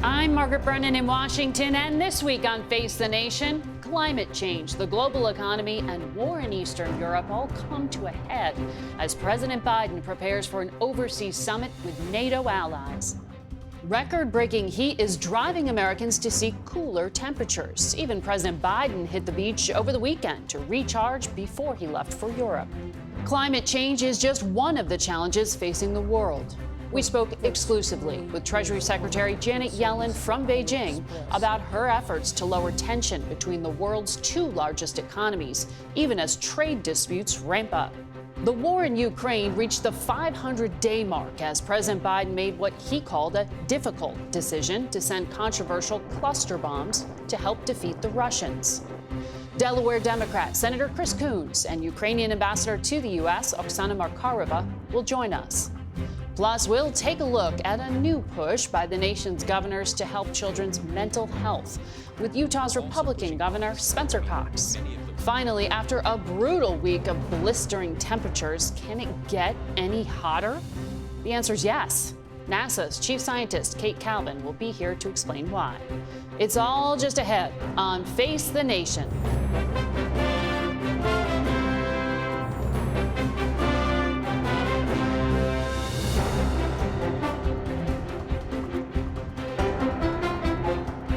I'm Margaret Brennan in Washington, and this week on Face the Nation, climate change, the global economy, and war in Eastern Europe all come to a head as President Biden prepares for an overseas summit with NATO allies. Record-breaking heat is driving Americans to seek cooler temperatures. Even President Biden hit the beach over the weekend to recharge before he left for Europe. Climate change is just one of the challenges facing the world. We spoke exclusively with Treasury Secretary Janet Yellen from Beijing about her efforts to lower tension between the world's two largest economies, even as trade disputes ramp up. The war in Ukraine reached the 500-day mark as President Biden made what he called a difficult decision to send controversial cluster bombs to help defeat the Russians. Delaware Democrat Senator Chris Coons and Ukrainian ambassador to the U.S., Oksana Markarova, will join us. Plus, we'll take a look at a new push by the nation's governors to help children's mental health with Utah's Republican Governor Spencer Cox. Finally, after a brutal week of blistering temperatures, can it get any hotter? The answer is yes. NASA's chief scientist, Kate Calvin, will be here to explain why. It's all just ahead on Face the Nation.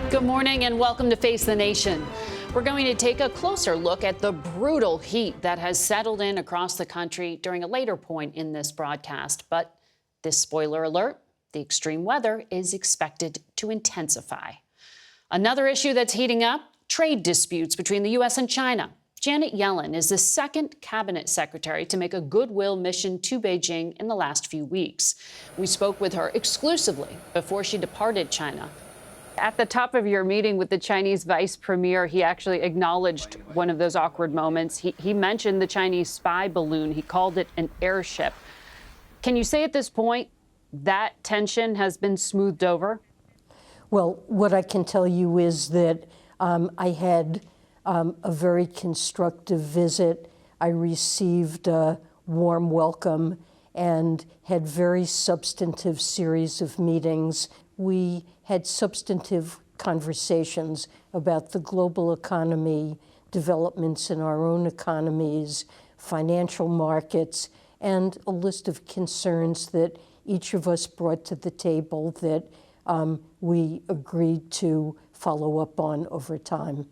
Good morning and welcome to Face the Nation. We're going to take a closer look at the brutal heat that has settled in across the country during a later point in this broadcast. But this spoiler alert, the extreme weather is expected to intensify. Another issue that's heating up, trade disputes between the U.S. and China. Janet Yellen is the second cabinet secretary to make a goodwill mission to Beijing in the last few weeks. We spoke with her exclusively before she departed China. At the top of your meeting with the Chinese vice premier, he actually acknowledged one of those awkward moments. He mentioned the Chinese spy balloon. He called it an airship. Can you say at this point that tension has been smoothed over? Well, what I can tell you is that I had a very constructive visit. I received a warm welcome and had very substantive series of meetings. We had substantive conversations about the global economy, developments in our own economies, financial markets, and a list of concerns that each of us brought to the table that we agreed to follow up on over time.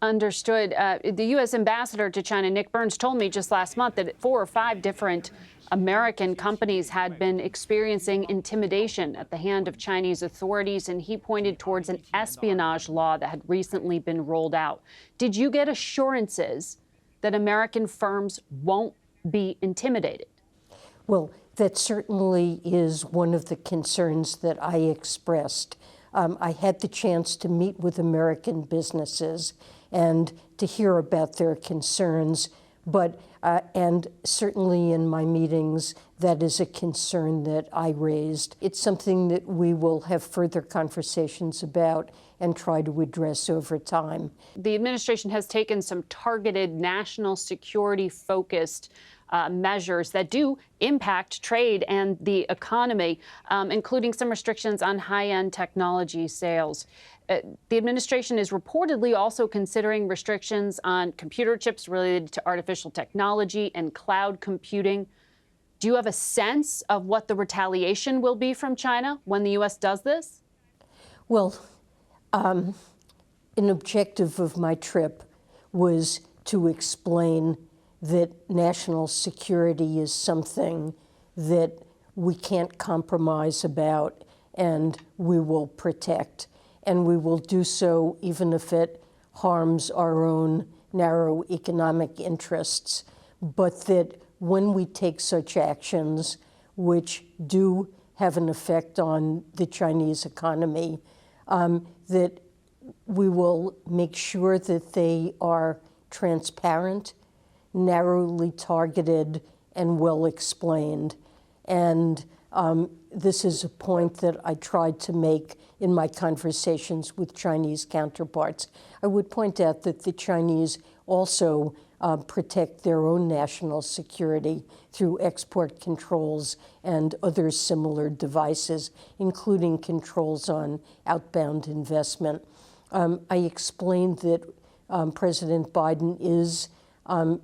Understood. The U.S. ambassador to China, Nick Burns, told me just last month that 4 or 5 different American companies had been experiencing intimidation at the hand of Chinese authorities, and he pointed towards an espionage law that had recently been rolled out. Did you get assurances that American firms won't be intimidated? Well, that certainly is one of the concerns that I expressed. I had the chance to meet with American businesses and to hear about their concerns, but and certainly in my meetings, that is a concern that I raised. It's something that we will have further conversations about and try to address over time. The administration has taken some targeted national security-focused measures that do impact trade and the economy, including some restrictions on high-end technology sales. The administration is reportedly also considering restrictions on computer chips related to artificial technology and cloud computing. Do you have a sense of what the retaliation will be from China when the U.S. does this? Well, an objective of my trip was to explain that national security is something that we can't compromise about and we will protect. And we will do so even if it harms our own narrow economic interests. But that when we take such actions, which do have an effect on the Chinese economy, that we will make sure that they are transparent, narrowly targeted, and well explained. And this is a point that I tried to make in my conversations with Chinese counterparts. I would point out that the Chinese also protect their own national security through export controls and other similar devices, including controls on outbound investment. I explained that President Biden is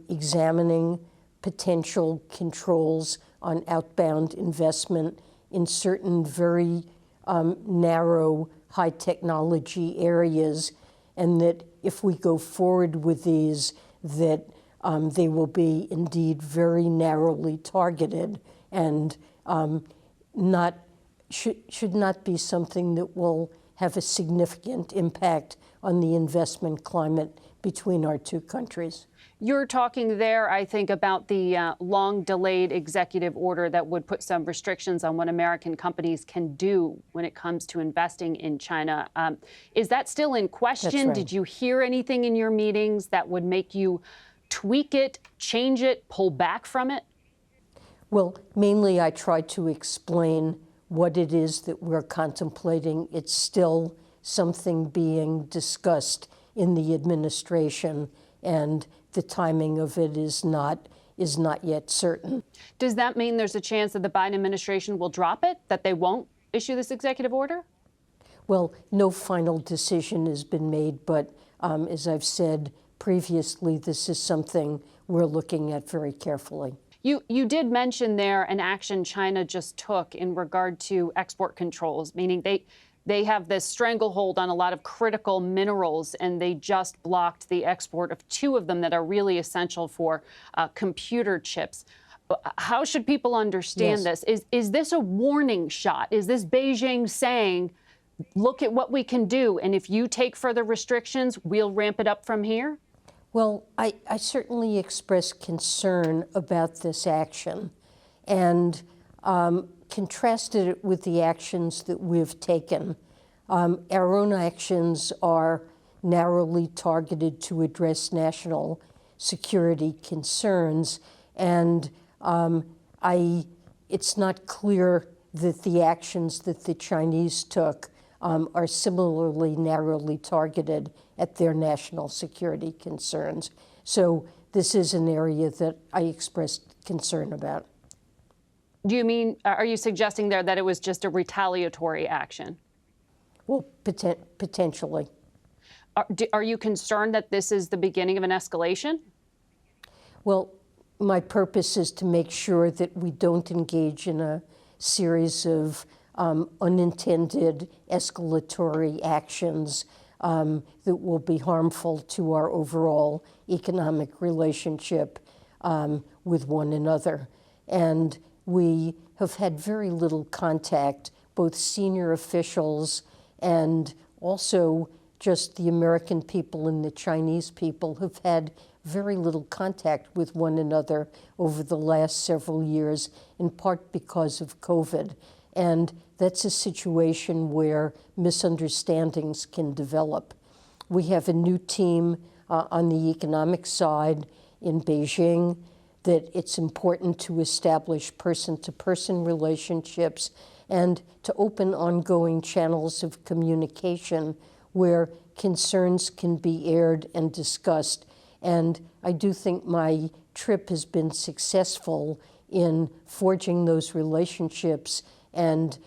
examining potential controls on outbound investment in certain very narrow high technology areas, and that if we go forward with these, that they will be indeed very narrowly targeted and should not be something that will have a significant impact on the investment climate between our two countries. You're talking there, I think, about the long-delayed executive order that would put some restrictions on what American companies can do when it comes to investing in China. Is that still in question? That's right. Did you hear anything in your meetings that would make you tweak it, change it, pull back from it? Well, mainly I tried to explain what it is that we're contemplating. It's still something being discussed in the administration, and the timing of it is not yet certain. Does that mean there's a chance that the Biden administration will drop it, that they won't issue this executive order? Well, no final decision has been made, but as I've said previously, this is something we're looking at very carefully. You did mention there an action China just took in regard to export controls, meaning they have this stranglehold on a lot of critical minerals, and they just blocked the export of two of them that are really essential for computer chips. How should people understand this? Is this a warning shot? Is this Beijing saying, look at what we can do, and if you take further restrictions, we'll ramp it up from here? Well, I certainly express concern about this action and contrasted it with the actions that we've taken. Our own actions are narrowly targeted to address national security concerns, and it's not clear that the actions that the Chinese took are similarly narrowly targeted at their national security concerns. So this is an area that I expressed concern about. Do you mean, are you suggesting there that it was just a retaliatory action? Well, potentially. Are you concerned that this is the beginning of an escalation? Well, my purpose is to make sure that we don't engage in a series of unintended escalatory actions that will be harmful to our overall economic relationship with one another. And we have had very little contact, both senior officials and also just the American people and the Chinese people have had very little contact with one another over the last several years, in part because of COVID. And that's a situation where misunderstandings can develop. We have a new team on the economic side in Beijing, that it's important to establish person-to-person relationships and to open ongoing channels of communication where concerns can be aired and discussed. And I do think my trip has been successful in forging those relationships and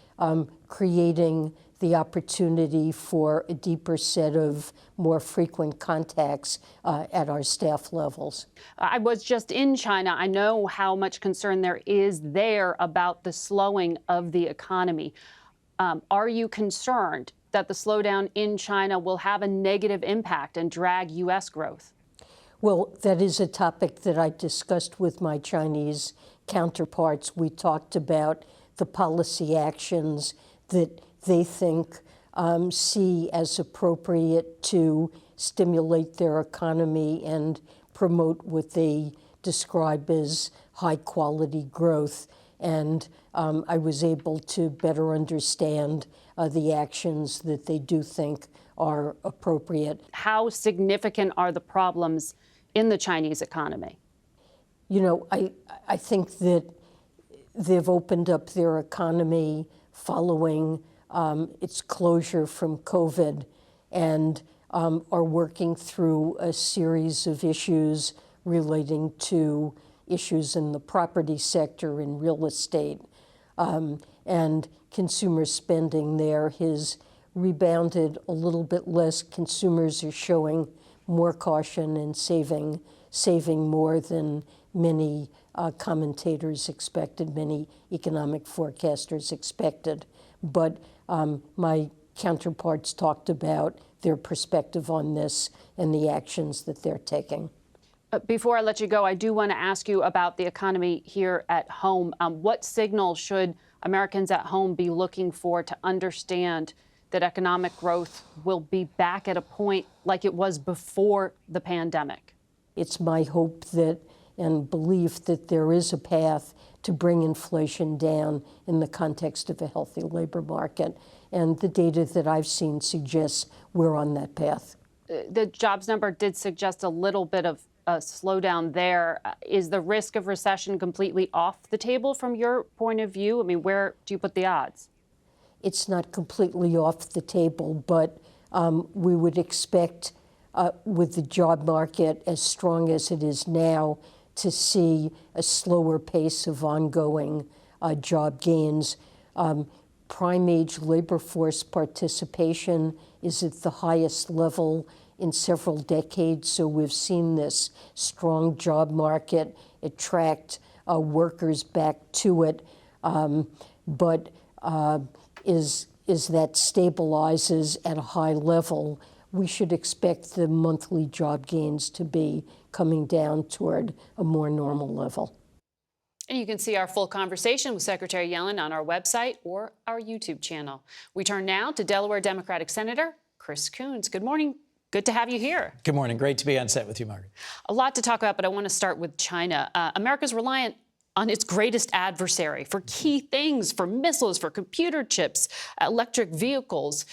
creating the opportunity for a deeper set of more frequent contacts at our staff levels. I was just in China. I know how much concern there is there about the slowing of the economy. Are you concerned that the slowdown in China will have a negative impact and drag U.S. growth? Well, that is a topic that I discussed with my Chinese counterparts. We talked about the policy actions that they think see as appropriate to stimulate their economy and promote what they describe as high-quality growth. And I was able to better understand the actions that they do think are appropriate. How significant are the problems in the Chinese economy? You know, I think that they've opened up their economy following its closure from COVID, and are working through a series of issues relating to issues in the property sector, in real estate, and consumer spending there has rebounded a little bit less. Consumers are showing more caution and saving more than many commentators expected, many economic forecasters expected. But my counterparts talked about their perspective on this and the actions that they're taking. Before I let you go, I do want to ask you about the economy here at home. What signal should Americans at home be looking for to understand that economic growth will be back at a point like it was before the pandemic? It's my hope that and belief that there is a path to bring inflation down in the context of a healthy labor market. And the data that I've seen suggests we're on that path. The jobs number did suggest a little bit of a slowdown there. Is the risk of recession completely off the table from your point of view? I mean, where do you put the odds? It's not completely off the table, but we would expect, with the job market as strong as it is now, to see a slower pace of ongoing job gains. Prime age labor force participation is at the highest level in several decades, so we've seen this strong job market attract workers back to it. But as that stabilizes at a high level, we should expect the monthly job gains to be coming down toward a more normal level. And you can see our full conversation with Secretary Yellen on our website or our YouTube channel. We turn now to Delaware Democratic Senator Chris Coons. Good morning. Good to have you here. Good morning. Great to be on set with you, Margaret. A lot to talk about, but I want to start with China. America's reliant on its greatest adversary for key things, for missiles, for computer chips, electric vehicles.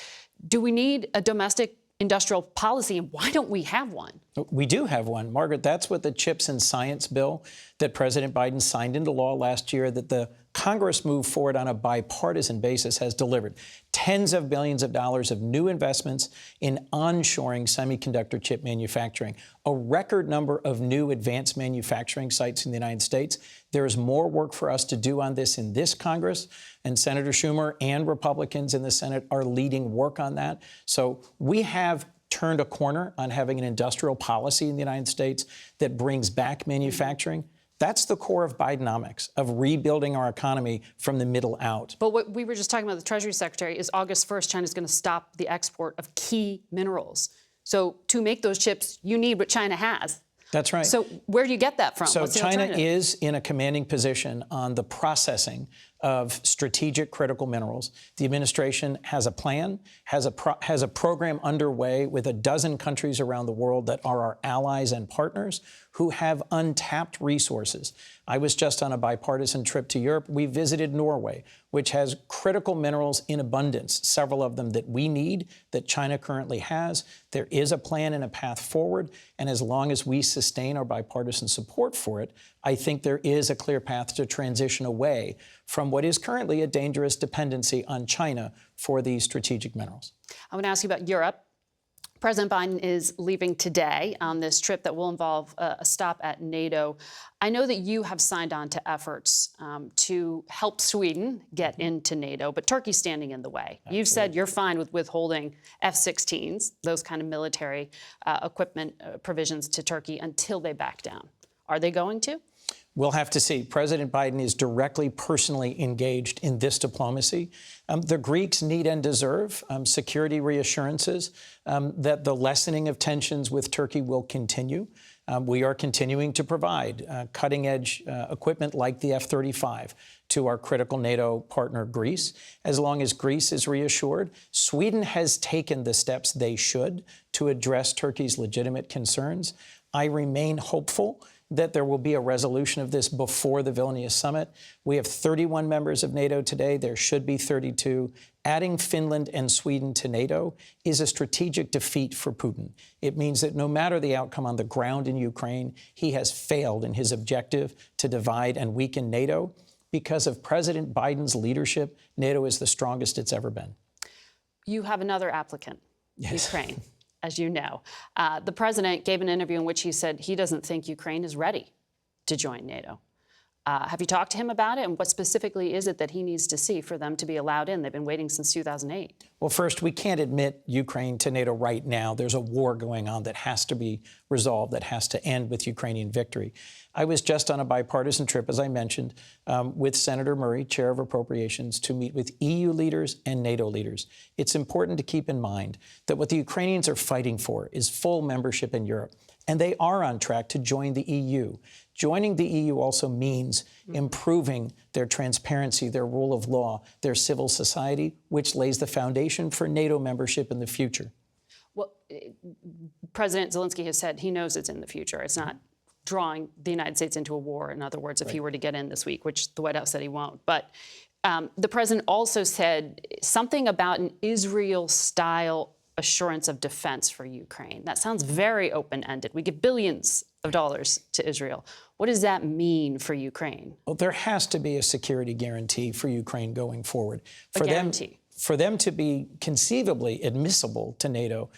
Do we need a domestic industrial policy, and why don't we have one? We do have one, Margaret. That's what the Chips and Science bill that President Biden signed into law last year, that the Congress moved forward on a bipartisan basis, has delivered. Tens of billions of dollars of new investments in onshoring semiconductor chip manufacturing, a record number of new advanced manufacturing sites in the United States. There is more work for us to do on this in this Congress, and Senator Schumer and Republicans in the Senate are leading work on that. So we have turned a corner on having an industrial policy in the United States that brings back manufacturing. That's the core of Bidenomics, of rebuilding our economy from the middle out. But what we were just talking about, the Treasury Secretary, is August 1st, China's going to stop the export of key minerals. So to make those chips, you need what China has. That's right. So where do you get that from? So What's the China alternative? is in a commanding position on the processing of strategic critical minerals. The administration has a plan, has a program underway with a dozen countries around the world that are our allies and partners who have untapped resources. I was just on a bipartisan trip to Europe. We visited Norway, which has critical minerals in abundance, several of them that we need, that China currently has. There is a plan and a path forward, and as long as we sustain our bipartisan support for it, I think there is a clear path to transition away from what is currently a dangerous dependency on China for these strategic minerals. I want to ask you about Europe. President Biden is leaving today on this trip that will involve a stop at NATO. I know that you have signed on to efforts to help Sweden get into NATO, but Turkey's standing in the way. Absolutely. You've said you're fine with withholding F-16s, those kind of military equipment provisions to Turkey until they back down. Are they going to? We'll have to see. President Biden is directly, personally engaged in this diplomacy. The Greeks need and deserve security reassurances that the lessening of tensions with Turkey will continue. We are continuing to provide cutting-edge equipment like the F-35 to our critical NATO partner, Greece. As long as Greece is reassured, Sweden has taken the steps they should to address Turkey's legitimate concerns. I remain hopeful that there will be a resolution of this before the Vilnius summit. We have 31 members of NATO today. There should be 32. Adding Finland and Sweden to NATO is a strategic defeat for Putin. It means that no matter the outcome on the ground in Ukraine, he has failed in his objective to divide and weaken NATO. because of President Biden's leadership, NATO is the strongest it's ever been. You have another applicant, Yes. Ukraine, as you know. The president gave an interview in which he said he doesn't think Ukraine is ready to join NATO. Have you talked to him about it? And what specifically is it that he needs to see for them to be allowed in? They've been waiting since 2008. Well, first, we can't admit Ukraine to NATO right now. There's a war going on that has to be resolved, that has to end with Ukrainian victory. I was just on a bipartisan trip, as I mentioned, with Senator Murray, chair of Appropriations, to meet with EU leaders and NATO leaders. It's important to keep in mind that what the Ukrainians are fighting for is full membership in Europe. And they are on track to join the EU. Joining the EU also means improving their transparency, their rule of law, their civil society, which lays the foundation for NATO membership in the future. Well, President Zelensky has said he knows it's in the future. It's not drawing the United States into a war, in other words, if he were to get in this week, which the White House said he won't. But the president also said something about an Israel-style assurance of defense for Ukraine. That sounds very open-ended. We give billions of dollars to Israel. What does that mean for Ukraine? Well, there has to be a security guarantee for Ukraine going forward. For them to be conceivably admissible to NATO,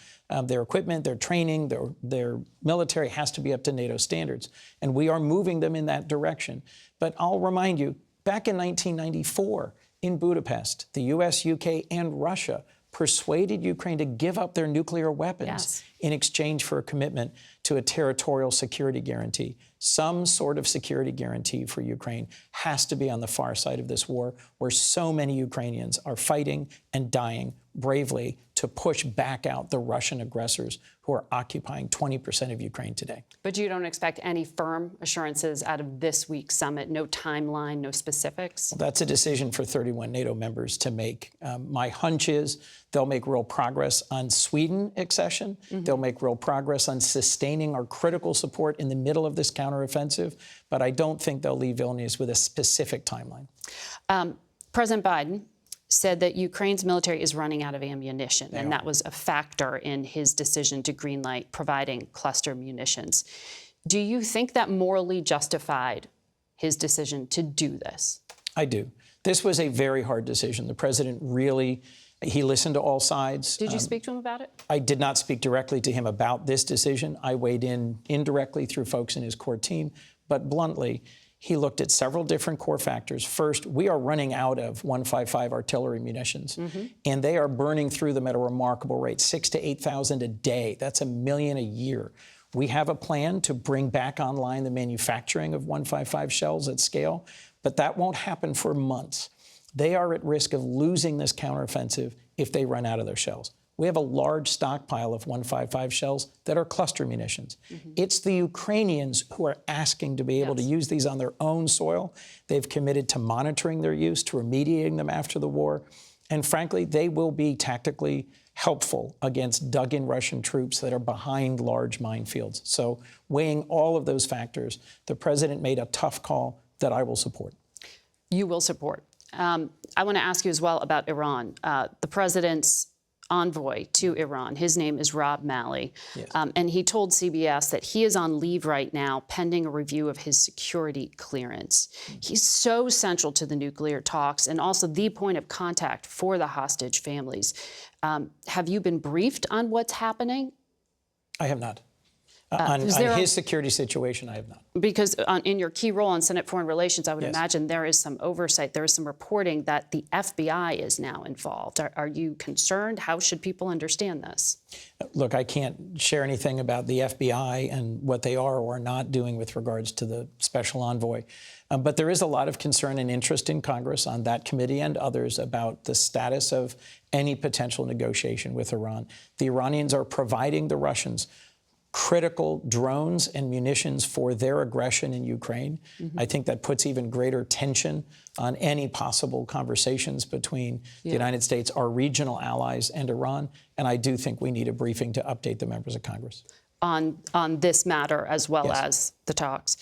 their equipment, their training, their military has to be up to NATO standards. And we are moving them in that direction. But I'll remind you, back in 1994, in Budapest, the US, UK, and Russia persuaded Ukraine to give up their nuclear weapons in exchange for a commitment to a territorial security guarantee. Some sort of security guarantee for Ukraine has to be on the far side of this war, where so many Ukrainians are fighting and dying bravely to push back out the Russian aggressors who are occupying 20% of Ukraine today. But you don't expect any firm assurances out of this week's summit? No timeline, no specifics? Well, that's a decision for 31 NATO members to make. My hunch is they'll make real progress on Sweden accession. They'll make real progress on sustaining our critical support in the middle of this counteroffensive. But I don't think they'll leave Vilnius with a specific timeline. President Biden said that Ukraine's military is running out of ammunition, and that was a factor in his decision to greenlight providing cluster munitions. Do you think that morally justified his decision to do this? I do. This was a very hard decision. The president he listened to all sides. Did you speak to him about it? I did not speak directly to him about this decision. I weighed in indirectly through folks in his core team, but bluntly, he looked at several different core factors. First, we are running out of 155 artillery munitions, and they are burning through them at a remarkable rate, 6,000 to 8,000 a day. That's 1 million a year. We have a plan to bring back online the manufacturing of 155 shells at scale, but that won't happen for months. They are at risk of losing this counteroffensive if they run out of their shells. We have a large stockpile of 155 shells that are cluster munitions. It's the Ukrainians who are asking to be able to use these on their own soil. They've committed to monitoring their use, to remediating them after the war. And frankly, they will be tactically helpful against dug-in Russian troops that are behind large minefields. So weighing all of those factors, the president made a tough call that I will support. You will support. I want to ask you as well about Iran. The president's envoy to Iran, his name is Rob Malley, and he told CBS that he is on leave right now pending a review of his security clearance. He's so central to the nuclear talks and also the point of contact for the hostage families. Have you been briefed on what's happening? I have not. On his security situation, I have not. Because in your key role on Senate Foreign Relations, I would imagine there is some oversight. There is some reporting that the FBI is now involved. Are you concerned? How should people understand this? Look, I can't share anything about the FBI and what they are or are not doing with regards to the special envoy. But there is a lot of concern and interest in Congress on that committee and others about the status of any potential negotiation with Iran. The Iranians are providing the Russians critical drones and munitions for their aggression in Ukraine. I think that puts even greater tension on any possible conversations between the United States, our regional allies, and Iran. And I do think we need a briefing to update the members of Congress. On this matter as well as the talks.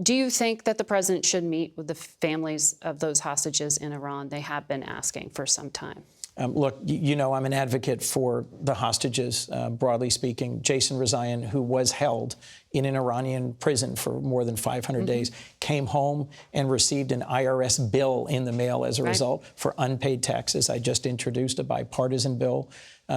Do you think that the president should meet with the families of those hostages in Iran? They have been asking for some time. Look, you know I'm an advocate for the hostages, broadly speaking. Jason Rezaian, who was held in an Iranian prison for more than 500 days, came home and received an IRS bill in the mail as a result for unpaid taxes. I just introduced a bipartisan bill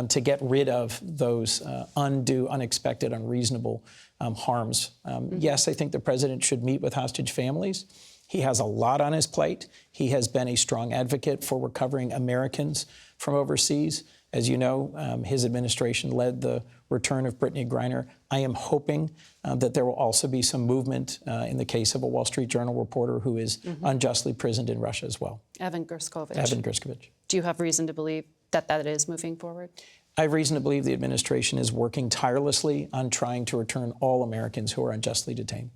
to get rid of those undue, unexpected, unreasonable harms. Yes, I think the president should meet with hostage families. He has a lot on his plate. He has been a strong advocate for recovering Americans from overseas. As you know, his administration led the return of Brittany Griner. I am hoping that there will also be some movement in the case of a Wall Street Journal reporter who is unjustly imprisoned in Russia as well. Evan Gershkovich. Evan Gershkovich. Do you have reason to believe that that is moving forward? I have reason to believe the administration is working tirelessly on trying to return all Americans who are unjustly detained.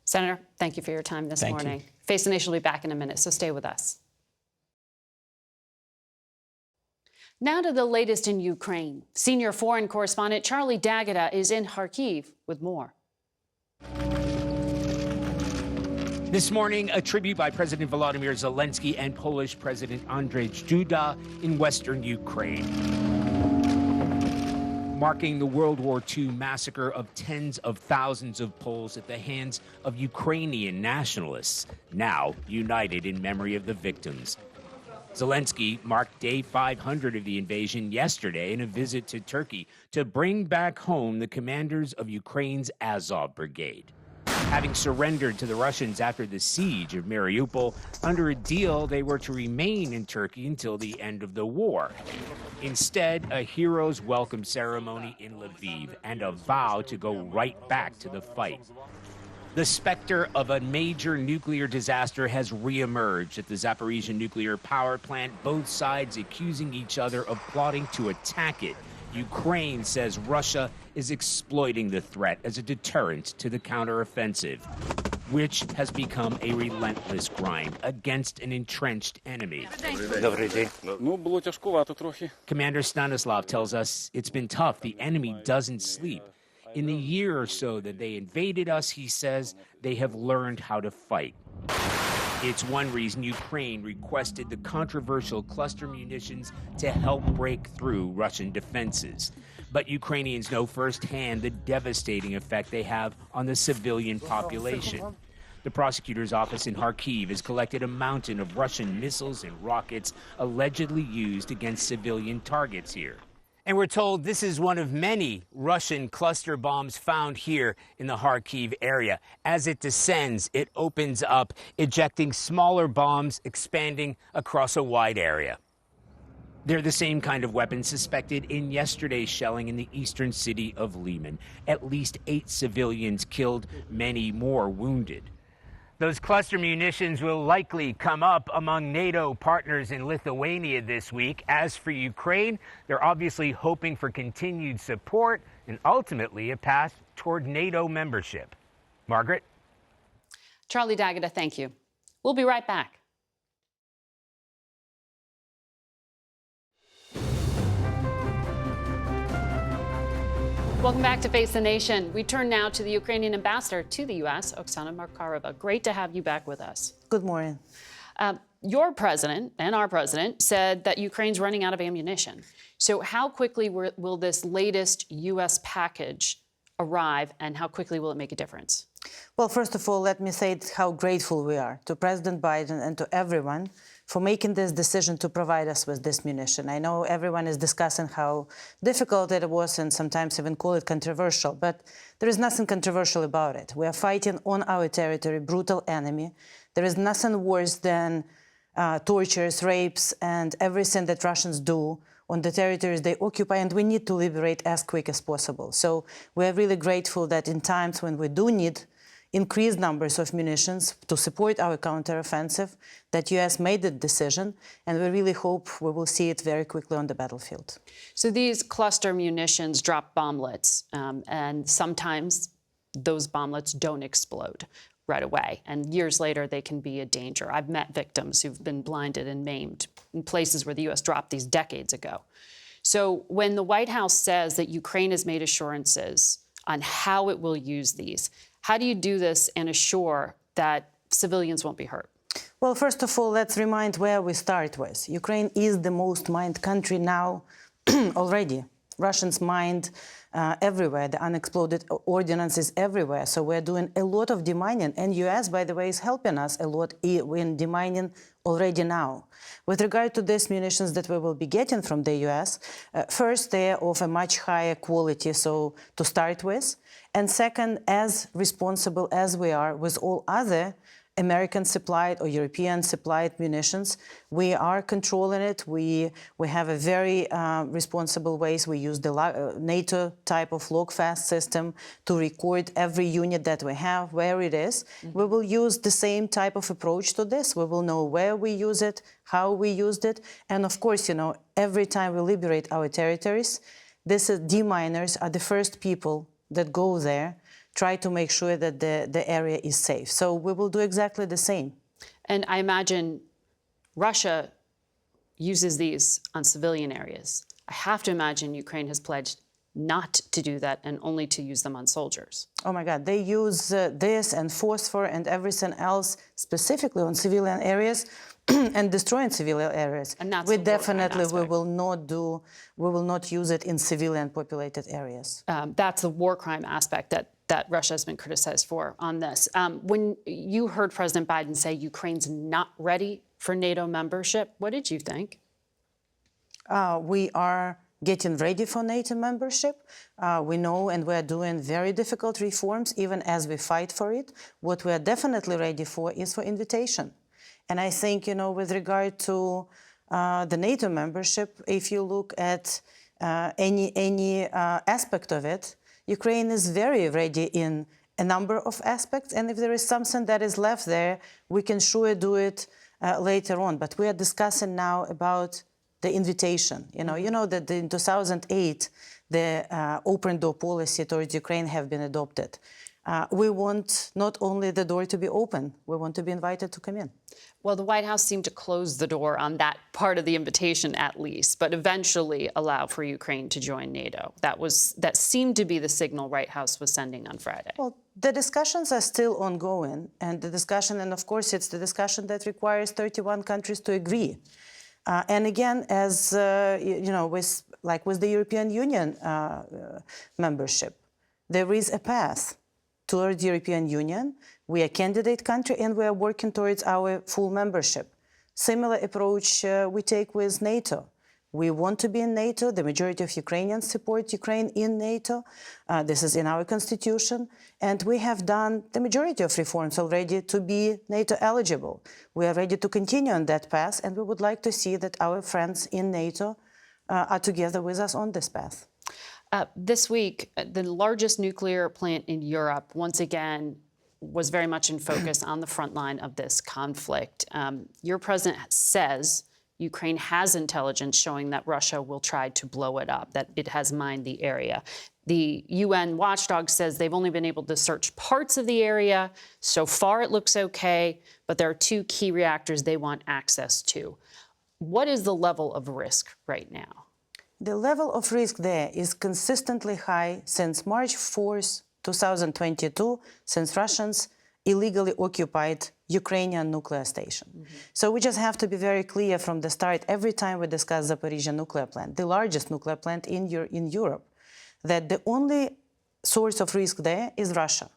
Senator, thank you for your time this morning. Face the Nation will be back in a minute, so stay with us. Now to the latest in Ukraine. Senior foreign correspondent Charlie D'Agata is in Kharkiv with more. This morning, a tribute by President Volodymyr Zelensky and Polish President Andrzej Duda in western Ukraine, marking the World War II massacre of tens of thousands of Poles at the hands of Ukrainian nationalists, now united in memory of the victims. Zelensky marked day 500 of the invasion yesterday in a visit to Turkey to bring back home the commanders of Ukraine's Azov Brigade. Having surrendered to the Russians after the siege of Mariupol, under a deal they were to remain in Turkey until the end of the war. Instead, a hero's welcome ceremony in Lviv and a vow to go right back to the fight. The specter of a major nuclear disaster has reemerged at the Zaporizhzhia nuclear power plant, both sides accusing each other of plotting to attack it. Ukraine says Russia is exploiting the threat as a deterrent to the counteroffensive, which has become a relentless grind against an entrenched enemy. Commander Stanislav tells us it's been tough. The enemy doesn't sleep. In the year or so that they invaded us, he says, they have learned how to fight. It's one reason Ukraine requested the controversial cluster munitions to help break through Russian defenses. But Ukrainians know firsthand the devastating effect they have on the civilian population. The prosecutor's office in Kharkiv has collected a mountain of Russian missiles and rockets allegedly used against civilian targets here. And we're told this is one of many Russian cluster bombs found here in the Kharkiv area. As it descends, it opens up, ejecting smaller bombs, expanding across a wide area. They're the same kind of weapons suspected in yesterday's shelling in the eastern city of Lyman. At least 8 civilians killed, many more wounded. Those cluster munitions will likely come up among NATO partners in Lithuania this week. As for Ukraine, they're obviously hoping for continued support and ultimately a path toward NATO membership. Margaret? Charlie D'Agata, thank you. We'll be right back. Welcome back to Face the Nation. We turn now to the Ukrainian ambassador to the U.S., Oksana Markarova. Great to have you back with us. Good morning. Your president and our president said that Ukraine's running out of ammunition. So how quickly will this latest U.S. package arrive, and how quickly will it make a difference? Well, first of all, let me say how grateful we are to President Biden and to everyone for making this decision to provide us with this munition. I know everyone is discussing how difficult it was and sometimes even call it controversial, but there is nothing controversial about it. We are fighting on our territory, brutal enemy. There is nothing worse than tortures, rapes, and everything that Russians do on the territories they occupy, and we need to liberate as quick as possible. So we are really grateful that in times when we do need increased numbers of munitions to support our counteroffensive, that U.S. made the decision, and we really hope we will see it very quickly on the battlefield. So these cluster munitions drop bomblets, and sometimes those bomblets don't explode right away, and years later they can be a danger. I've met victims who've been blinded and maimed in places where the U.S. dropped these decades ago. So when the White House says that Ukraine has made assurances on how it will use these, how do you do this and assure that civilians won't be hurt? Well, first of all, let's remind where we start with. Ukraine is the most mined country now already. Russians mined everywhere. The unexploded ordnance is everywhere. So we're doing a lot of demining. And US, by the way, is helping us a lot in demining already now. With regard to these munitions that we will be getting from the US, first, they're of a much higher quality, so to start with. And second, as responsible as we are with all other American-supplied or European-supplied munitions, we are controlling it. We have a very responsible ways. We use the NATO type of log-fast system to record every unit that we have, where it is. We will use the same type of approach to this. We will know where we use it, how we used it, and of course, every time we liberate our territories, deminers are the first people that go there, try to make sure that the area is safe. So we will do exactly the same. And I imagine Russia uses these on civilian areas. I have to imagine Ukraine has pledged not to do that and only to use them on soldiers. Oh my God, they use this and phosphor and everything else specifically on civilian areas and destroying civilian areas. And that's we will not use it in civilian populated areas. That's the war crime aspect that Russia has been criticized for on this. When you heard President Biden say Ukraine's not ready for NATO membership, what did you think? We are getting ready for NATO membership. We know and we're doing very difficult reforms, even as we fight for it. What we're definitely ready for is for invitation. And I think, with regard to the NATO membership, if you look at any aspect of it, Ukraine is very ready in a number of aspects. And if there is something that is left there, we can sure do it later on. But we are discussing now about the invitation. You know that in 2008, the open door policy towards Ukraine have been adopted. We want not only the door to be open, we want to be invited to come in. Well, the White House seemed to close the door on that part of the invitation at least, but eventually allow for Ukraine to join NATO. That seemed to be the signal White House was sending on Friday. Well, the discussions are still ongoing, and of course, it's the discussion that requires 31 countries to agree. And again, as with the European Union membership, there is a path towards the European Union. We are a candidate country, and we are working towards our full membership. Similar approach we take with NATO. We want to be in NATO. The majority of Ukrainians support Ukraine in NATO. This is in our constitution. And we have done the majority of reforms already to be NATO eligible. We are ready to continue on that path, and we would like to see that our friends in NATO are together with us on this path. This week, the largest nuclear plant in Europe, once again, was very much in focus on the front line of this conflict. Your president says Ukraine has intelligence showing that Russia will try to blow it up, that it has mined the area. The UN watchdog says they've only been able to search parts of the area. So far, it looks okay, but there are two key reactors they want access to. What is the level of risk right now? The level of risk there is consistently high since March 4th, 2022, since Russians illegally occupied Ukrainian nuclear station. So we just have to be very clear from the start, every time we discuss Zaporizhzhia nuclear plant, the largest nuclear plant in Europe, that the only source of risk there is Russia.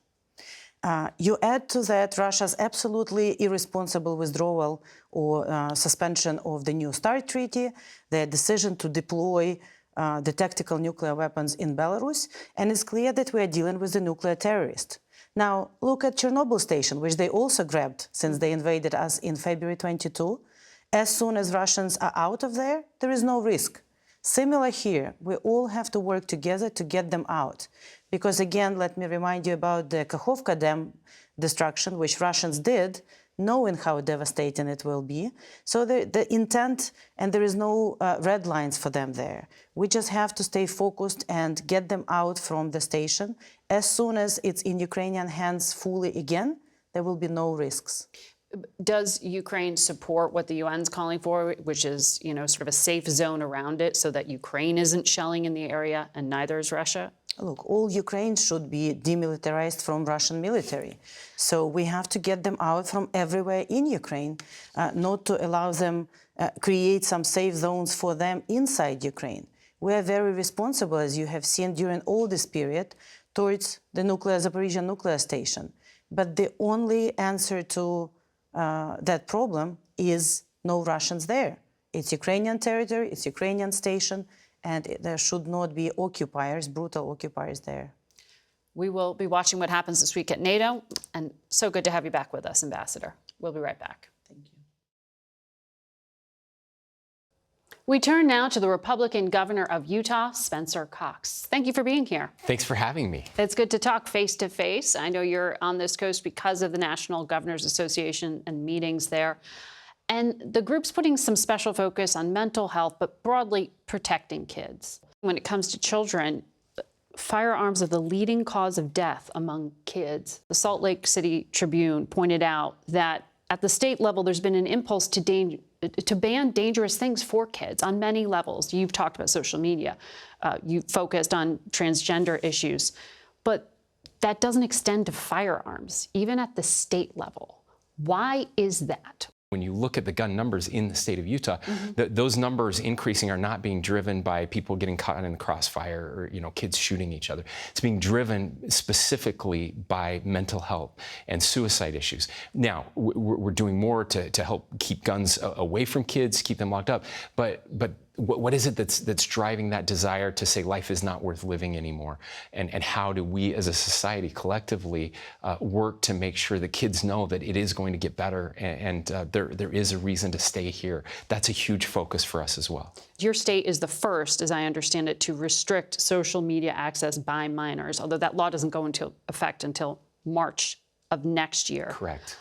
You add to that Russia's absolutely irresponsible withdrawal or suspension of the New START treaty, their decision to deploy the tactical nuclear weapons in Belarus, and it's clear that we are dealing with a nuclear terrorist. Now, look at Chernobyl station, which they also grabbed since they invaded us in February 22. As soon as Russians are out of there, there is no risk. Similar here, we all have to work together to get them out. Because again, let me remind you about the Kakhovka Dam destruction, which Russians did, knowing how devastating it will be. So the intent, and there is no red lines for them there. We just have to stay focused and get them out from the station. As soon as it's in Ukrainian hands fully again, there will be no risks. Does Ukraine support what the UN's calling for, which is, sort of a safe zone around it so that Ukraine isn't shelling in the area and neither is Russia? Look, all Ukraine should be demilitarized from Russian military. So we have to get them out from everywhere in Ukraine, not to allow them, create some safe zones for them inside Ukraine. We are very responsible, as you have seen during all this period, towards the Zaporizhzhia nuclear station. But the only answer to that problem is no Russians there. It's Ukrainian territory, it's Ukrainian station, and there should not be occupiers, brutal occupiers there. We will be watching what happens this week at NATO, and so good to have you back with us, Ambassador. We'll be right back. Thank you. We turn now to the Republican governor of Utah, Spencer Cox. Thank you for being here. Thanks for having me. It's good to talk face to face. I know you're on this coast because of the National Governors Association and meetings there. And the group's putting some special focus on mental health, but broadly protecting kids. When it comes to children, firearms are the leading cause of death among kids. The Salt Lake City Tribune pointed out that at the state level, there's been an impulse to ban dangerous things for kids on many levels. You've talked about social media. You focused on transgender issues. But that doesn't extend to firearms, even at the state level. Why is that? When you look at the gun numbers in the state of Utah, those numbers increasing are not being driven by people getting caught in the crossfire or kids shooting each other. It's being driven specifically by mental health and suicide issues. Now, we're doing more to help keep guns away from kids, keep them locked up. But what is it that's driving that desire to say life is not worth living anymore? And how do we as a society collectively work to make sure that kids know that it is going to get better and there is a reason to stay here? That's a huge focus for us as well. Your state is the first, as I understand it, to restrict social media access by minors, although that law doesn't go into effect until March of next year. Correct.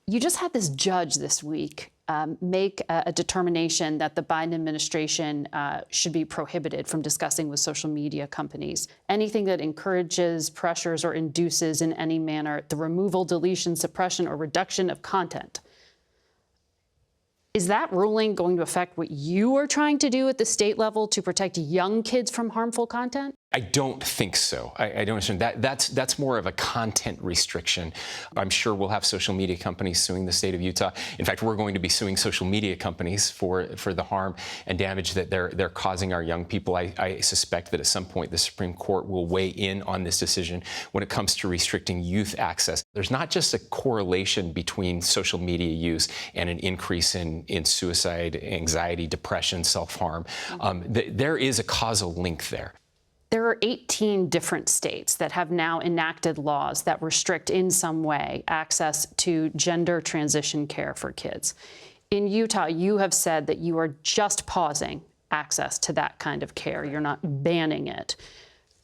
You just had this judge this week make a determination that the Biden administration should be prohibited from discussing with social media companies anything that encourages, pressures, or induces in any manner the removal, deletion, suppression, or reduction of content. Is that ruling going to affect what you are trying to do at the state level to protect young kids from harmful content? I don't think so. I don't understand. That's more of a content restriction. I'm sure we'll have social media companies suing the state of Utah. In fact, we're going to be suing social media companies for the harm and damage that they're causing our young people. I suspect that at some point the Supreme Court will weigh in on this decision when it comes to restricting youth access. There's not just a correlation between social media use and an increase in suicide, anxiety, depression, self-harm. There is a causal link there. There are 18 different states that have now enacted laws that restrict in some way access to gender transition care for kids. In Utah, you have said that you are just pausing access to that kind of care. You're not banning it.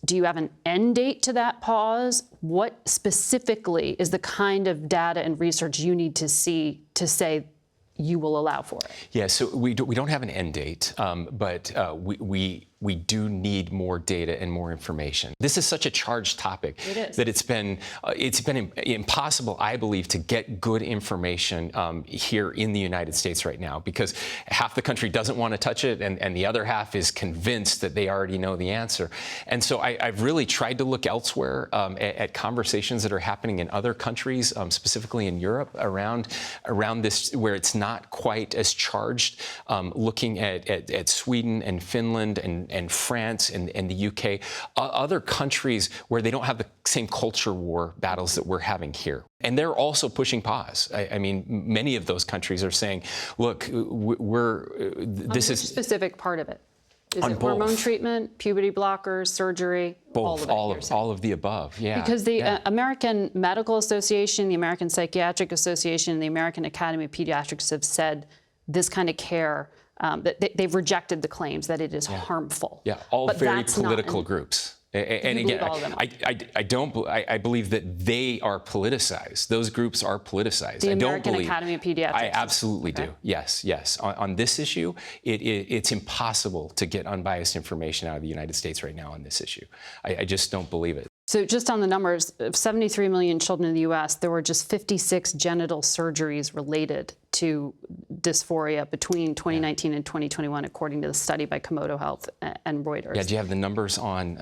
Do you have an end date to that pause? What specifically is the kind of data and research you need to see to say you will allow for it? Yeah, so we don't have an end date, but we do need more data and more information. This is such a charged topic that it's been impossible, I believe, to get good information here in the United States right now, because half the country doesn't want to touch it and the other half is convinced that they already know the answer. And so I've really tried to look elsewhere at conversations that are happening in other countries, specifically in Europe, around this, where it's not quite as charged, looking at Sweden and Finland and France and the UK, other countries where they don't have the same culture war battles that we're having here. And they're also pushing pause. I mean, many of those countries are saying, look, this is... specific part of it? Is it both. Hormone treatment, puberty blockers, surgery? Both, all of the above, yeah. Because the American Medical Association, the American Psychiatric Association, and the American Academy of Pediatrics have said this kind of care, that they've rejected the claims that it is harmful. Yeah, all but very political groups. And you again, believe all of them? I believe that they are politicized. Those groups are politicized. The I don't American believe, Academy of Pediatrics. I absolutely do. Yes. On this issue, it's impossible to get unbiased information out of the United States right now on this issue. I just don't believe it. So just on the numbers, of 73 million children in the U.S., there were just 56 genital surgeries related to dysphoria between 2019 and 2021, according to the study by Komodo Health and Reuters. Yeah, do you have the numbers on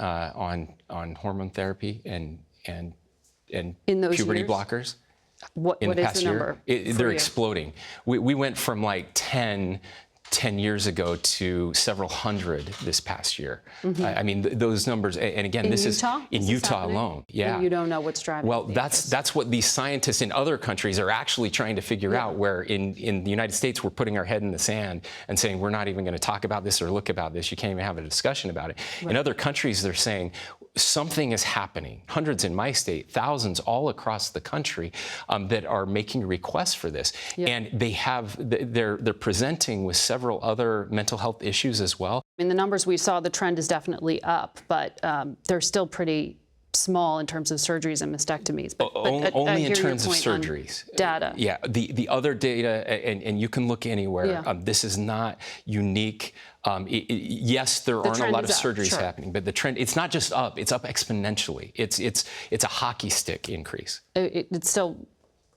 hormone therapy and in those puberty years? blockers? What is the number? They're exploding. We went from like 10 years ago to several hundred this past year. I mean, those numbers, and again, in this Utah? is in Utah alone. Yeah. And you don't know what's driving Well, the that's what these scientists in other countries are actually trying to figure out, where in the United States, we're putting our head in the sand and saying, we're not even going to talk about this or look about this. You can't even have a discussion about it. In other countries, they're saying, something is happening. Hundreds in my state, thousands all across the country that are making requests for this. And they're presenting with several other mental health issues as well. In the numbers we saw, the trend is definitely up, but they're still pretty small in terms of surgeries and mastectomies. But only in terms of surgeries. Data. Yeah, the other data, and you can look anywhere, this is not unique. Yes, there aren't a lot of surgeries happening, but the trend, it's not just up, it's up exponentially. It's a hockey stick increase. It's still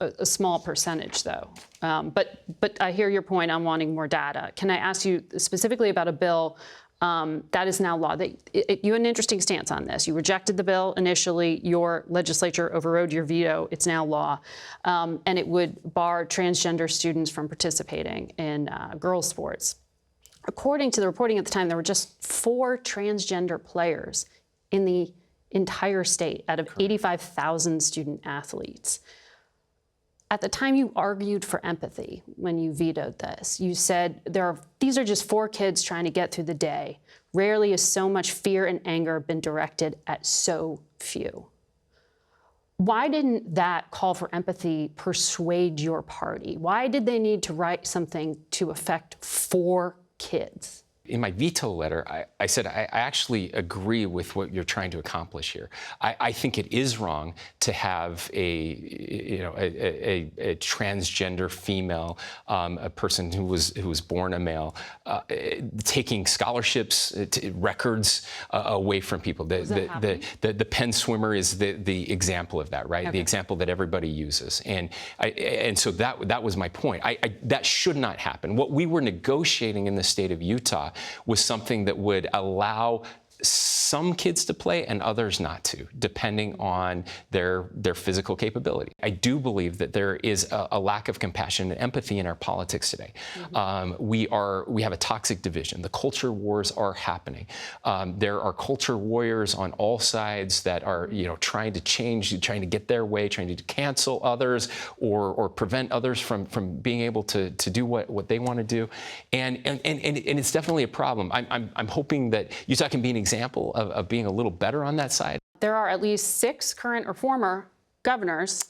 a small percentage, though. But I hear your point on wanting more data. Can I ask you specifically about a bill that is now law? You had an interesting stance on this. You rejected the bill initially. Your legislature overrode your veto. It's now law. And it would bar transgender students from participating in girls' sports. According to the reporting at the time, there were just 4 transgender players in the entire state out of 85,000 student athletes. At the time, you argued for empathy when you vetoed this. You said these are just 4 kids trying to get through the day. Rarely has so much fear and anger been directed at so few. Why didn't that call for empathy persuade your party? Why did they need to write something to affect 4 kids? In my veto letter, I said I actually agree with what you're trying to accomplish here. I think it is wrong to have a transgender female, a person who was born a male, taking scholarships, records away from people. The Penn swimmer is the example of that, right? Okay. The example that everybody uses, and so that was my point. That should not happen. What we were negotiating in the state of Utah was something that would allow some kids to play and others not to, depending on their physical capability. I do believe that there is a lack of compassion and empathy in our politics today. We have a toxic division. The culture wars are happening. There are culture warriors on all sides that are trying to change, trying to get their way, trying to cancel others or prevent others from being able to do what they want to do. And it's definitely a problem. I'm hoping that Utah can be an example of being a little better on that side. There are at least 6 current or former governors,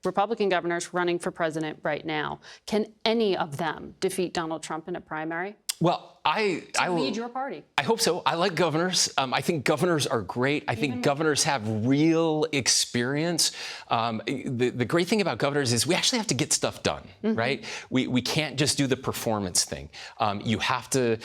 Republican governors, running for president right now. Can any of them defeat Donald Trump in a primary? Well, I lead your party. I hope so. I like governors. I think governors are great. I think governors have real experience. The great thing about governors is we actually have to get stuff done, right? We can't just do the performance thing. You have to,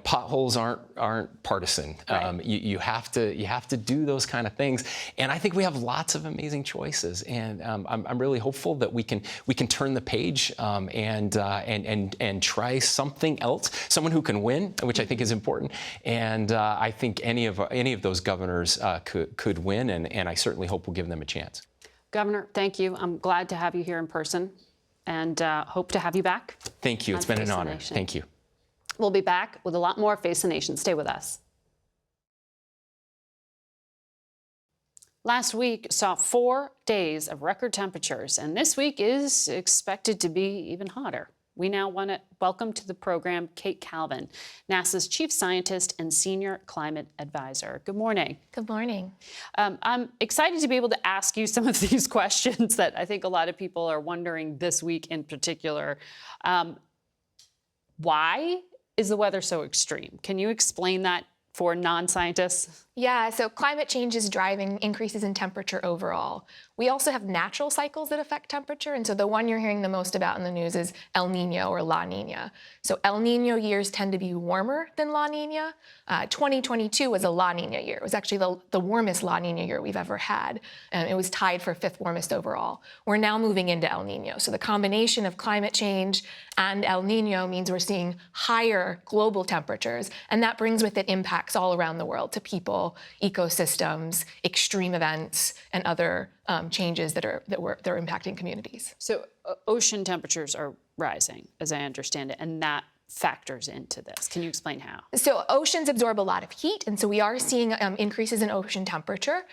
potholes aren't partisan. Right. You have to do those kind of things. And I think we have lots of amazing choices. And I'm really hopeful that we can turn the page and try something else. Someone who can win, which I think is important, and I think any of those governors could win, and I certainly hope we'll give them a chance. Governor, thank you. I'm glad to have you here in person, and hope to have you back. Thank you. It's been an honor. Thank you. We'll be back with a lot more Face the Nation. Stay with us. Last week saw 4 days of record temperatures, and this week is expected to be even hotter. We now want to welcome to the program Kate Calvin, NASA's chief scientist and senior climate advisor. Good morning. Good morning. I'm excited to be able to ask you some of these questions that I think a lot of people are wondering this week in particular. Why is the weather so extreme? Can you explain that for non-scientists? Yeah, so climate change is driving increases in temperature overall. We also have natural cycles that affect temperature, and so the one you're hearing the most about in the news is El Nino or La Nina. So El Nino years tend to be warmer than La Nina. 2022 was a La Nina year. It was actually the warmest La Nina year we've ever had. It was tied for 5th warmest overall. We're now moving into El Nino. So the combination of climate change and El Nino means we're seeing higher global temperatures, and that brings with it impacts all around the world to people, ecosystems, extreme events, and other changes that are impacting communities. So ocean temperatures are rising, as I understand it, and that factors into this. Can you explain how? So oceans absorb a lot of heat, and so we are seeing increases in ocean temperature.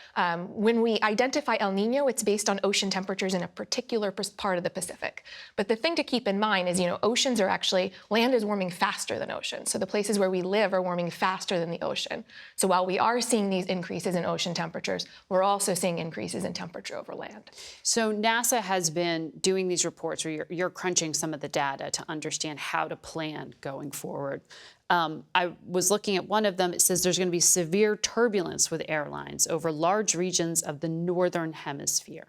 When we identify El Nino, it's based on ocean temperatures in a particular part of the Pacific. But the thing to keep in mind is, oceans are actually, land is warming faster than oceans. So the places where we live are warming faster than the ocean. So while we are seeing these increases in ocean temperatures, we're also seeing increases in temperature over land. So NASA has been doing these reports where you're crunching some of the data to understand how to plan going forward. I was looking at one of them. It says there's going to be severe turbulence with airlines over large regions of the northern hemisphere.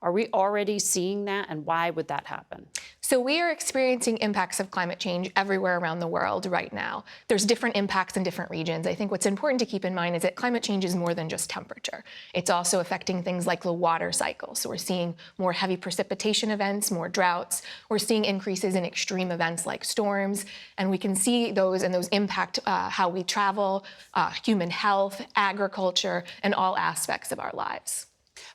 Are we already seeing that, and why would that happen? So we are experiencing impacts of climate change everywhere around the world right now. There's different impacts in different regions. I think what's important to keep in mind is that climate change is more than just temperature. It's also affecting things like the water cycle. So we're seeing more heavy precipitation events, more droughts. We're seeing increases in extreme events like storms, and we can see those, and those impact how we travel, human health, agriculture, and all aspects of our lives.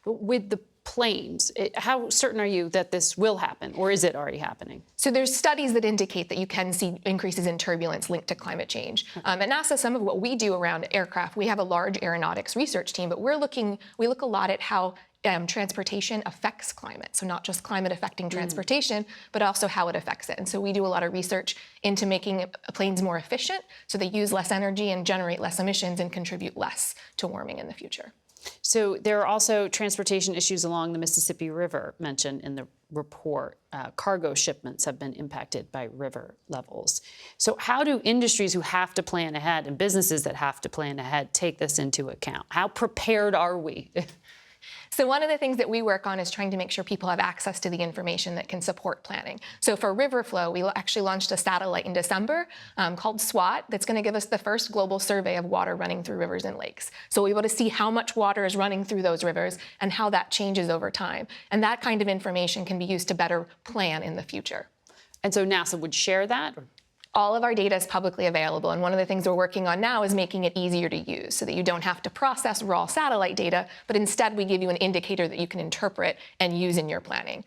But with the planes, how certain are you that this will happen, or is it already happening? So there's studies that indicate that you can see increases in turbulence linked to climate change. At NASA, some of what we do around aircraft, we have a large aeronautics research team, but we look a lot at how transportation affects climate. So not just climate affecting transportation, but also how it affects it. And so we do a lot of research into making planes more efficient, so they use less energy and generate less emissions and contribute less to warming in the future. So there are also transportation issues along the Mississippi River mentioned in the report. Cargo shipments have been impacted by river levels. So how do industries who have to plan ahead and businesses that have to plan ahead take this into account? How prepared are we? So one of the things that we work on is trying to make sure people have access to the information that can support planning. So for river flow, we actually launched a satellite in December called SWAT that's going to give us the first global survey of water running through rivers and lakes. So we'll be able to see how much water is running through those rivers and how that changes over time. And that kind of information can be used to better plan in the future. And so NASA would share that? All of our data is publicly available, and one of the things we're working on now is making it easier to use so that you don't have to process raw satellite data, but instead we give you an indicator that you can interpret and use in your planning.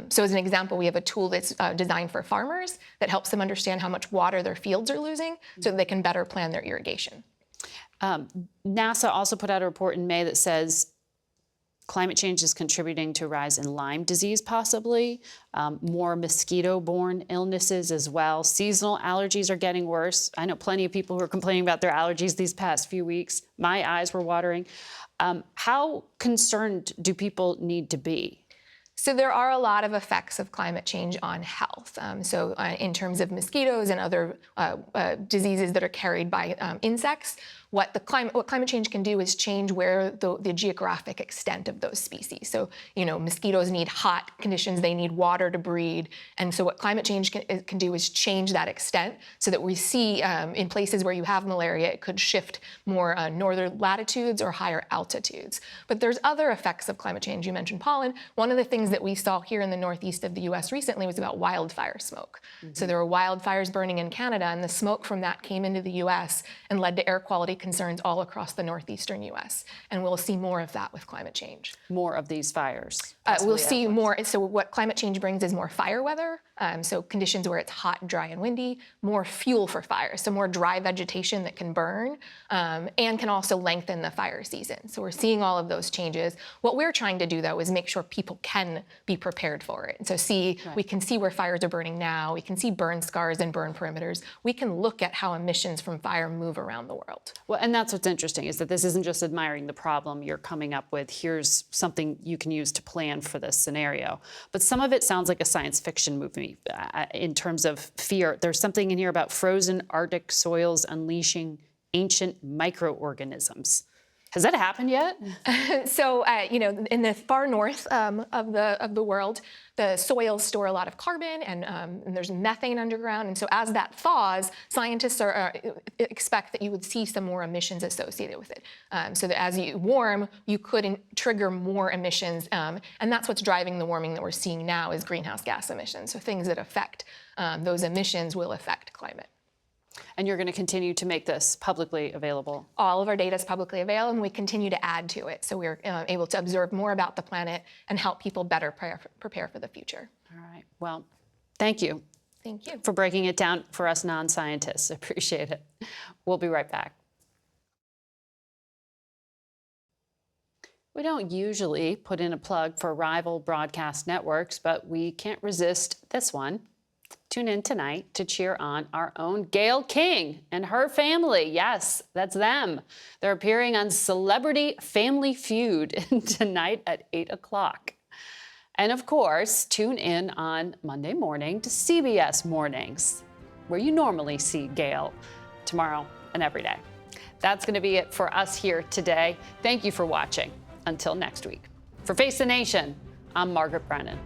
So as an example, we have a tool that's designed for farmers that helps them understand how much water their fields are losing so that they can better plan their irrigation. NASA also put out a report in May that says climate change is contributing to a rise in Lyme disease, possibly, more mosquito-borne illnesses as well. Seasonal allergies are getting worse. I know plenty of people who are complaining about their allergies these past few weeks. My eyes were watering. How concerned do people need to be? So there are a lot of effects of climate change on health. In terms of mosquitoes and other diseases that are carried by insects, what climate change can do is change where the geographic extent of those species. So, mosquitoes need hot conditions, they need water to breed. And so what climate change can do is change that extent so that we see in places where you have malaria, it could shift more northern latitudes or higher altitudes. But there's other effects of climate change. You mentioned pollen. One of the things that we saw here in the northeast of the US recently was about wildfire smoke. So there were wildfires burning in Canada, and the smoke from that came into the US and led to air quality concerns all across the northeastern US. And we'll see more of that with climate change. More of these fires? We'll see more. So what climate change brings is more fire weather. So conditions where it's hot, dry, and windy, more fuel for fires, so more dry vegetation that can burn, and can also lengthen the fire season. So we're seeing all of those changes. What we're trying to do, though, is make sure people can be prepared for it. And so we can see where fires are burning now. We can see burn scars and burn perimeters. We can look at how emissions from fire move around the world. Well, and that's what's interesting, is that this isn't just admiring the problem you're coming up with. Here's something you can use to plan for this scenario. But some of it sounds like a science fiction movie in terms of fear. There's something in here about frozen Arctic soils unleashing ancient microorganisms. Has that happened yet? So, in the far north of the world, the soils store a lot of carbon, and there's methane underground. And so, as that thaws, scientists expect that you would see some more emissions associated with it. So that as you warm, you could trigger more emissions, and that's what's driving the warming that we're seeing now is greenhouse gas emissions. So things that affect those emissions will affect climate. And you're going to continue to make this publicly available? All of our data is publicly available, and we continue to add to it. So we're able to observe more about the planet and help people better prepare for the future. All right. Well, thank you. Thank you. For breaking it down for us non-scientists. Appreciate it. We'll be right back. We don't usually put in a plug for rival broadcast networks, but we can't resist this one. Tune in tonight to cheer on our own Gayle King and her family. Yes, that's them. They're appearing on Celebrity Family Feud tonight at 8 o'clock. And of course, tune in on Monday morning to CBS Mornings, where you normally see Gayle, tomorrow and every day. That's going to be it for us here today. Thank you for watching. Until next week. For Face the Nation, I'm Margaret Brennan.